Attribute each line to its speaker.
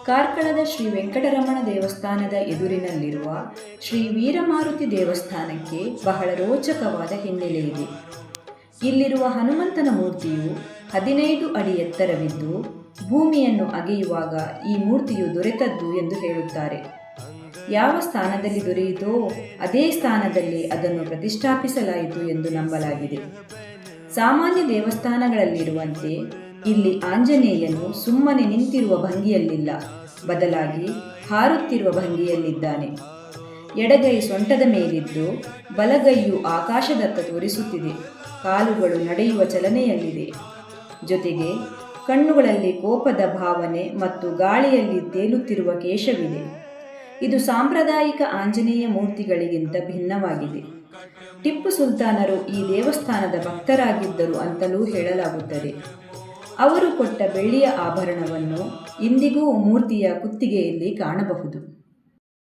Speaker 1: ಕಾರ್ಕಳದ ಶ್ರೀ ವೆಂಕಟರಮಣ ದೇವಸ್ಥಾನದ ಎದುರಿನಲ್ಲಿರುವ ಶ್ರೀ ವೀರಮಾರುತಿ ದೇವಸ್ಥಾನಕ್ಕೆ ಬಹಳ ರೋಚಕವಾದ ಹಿನ್ನೆಲೆ ಇದೆ. ಇಲ್ಲಿರುವ ಹನುಮಂತನ ಮೂರ್ತಿಯು 15 ಅಡಿ ಎತ್ತರವಿದ್ದು ಭೂಮಿಯನ್ನು ಅಗೆಯುವಾಗ ಈ ಮೂರ್ತಿಯು ದೊರೆತದ್ದು ಎಂದು ಹೇಳುತ್ತಾರೆ. ಯಾವ ಸ್ಥಾನದಲ್ಲಿ ದೊರೆಯಿತೋ ಅದೇ ಸ್ಥಾನದಲ್ಲಿ ಅದನ್ನು ಪ್ರತಿಷ್ಠಾಪಿಸಲಾಯಿತು ಎಂದು ನಂಬಲಾಗಿದೆ. ಸಾಮಾನ್ಯ ದೇವಸ್ಥಾನಗಳಲ್ಲಿರುವಂತೆ ಇಲ್ಲಿ ಆಂಜನೇಯನು ಸುಮ್ಮನೆ ನಿಂತಿರುವ ಭಂಗಿಯಲ್ಲಿಲ್ಲ, ಬದಲಾಗಿ ಹಾರುತ್ತಿರುವ ಭಂಗಿಯಲ್ಲಿದ್ದಾನೆ. ಎಡಗೈ ಸೊಂಟದ ಮೇಲಿದ್ದು ಬಲಗೈಯು ಆಕಾಶದತ್ತ ತೋರಿಸುತ್ತಿದೆ. ಕಾಲುಗಳು ನಡೆಯುವ ಚಲನೆಯಲ್ಲಿದೆ. ಜೊತೆಗೆ ಕಣ್ಣುಗಳಲ್ಲಿ ಕೋಪದ ಭಾವನೆ ಮತ್ತು ಗಾಳಿಯಲ್ಲಿ ತೇಲುತ್ತಿರುವ ಕೇಶವಿದೆ. ಇದು ಸಾಂಪ್ರದಾಯಿಕ ಆಂಜನೇಯ ಮೂರ್ತಿಗಳಿಗಿಂತ ಭಿನ್ನವಾಗಿದೆ. ಟಿಪ್ಪು ಸುಲ್ತಾನರು ಈ ದೇವಸ್ಥಾನದ ಭಕ್ತರಾಗಿದ್ದರು ಅಂತಲೂ ಹೇಳಲಾಗುತ್ತದೆ. ಅವರು ಕೊಟ್ಟ ಬೆಳ್ಳಿಯ ಆಭರಣವನ್ನು ಇಂದಿಗೂ ಮೂರ್ತಿಯ ಕುತ್ತಿಗೆಯಲ್ಲಿ ಕಾಣಬಹುದು.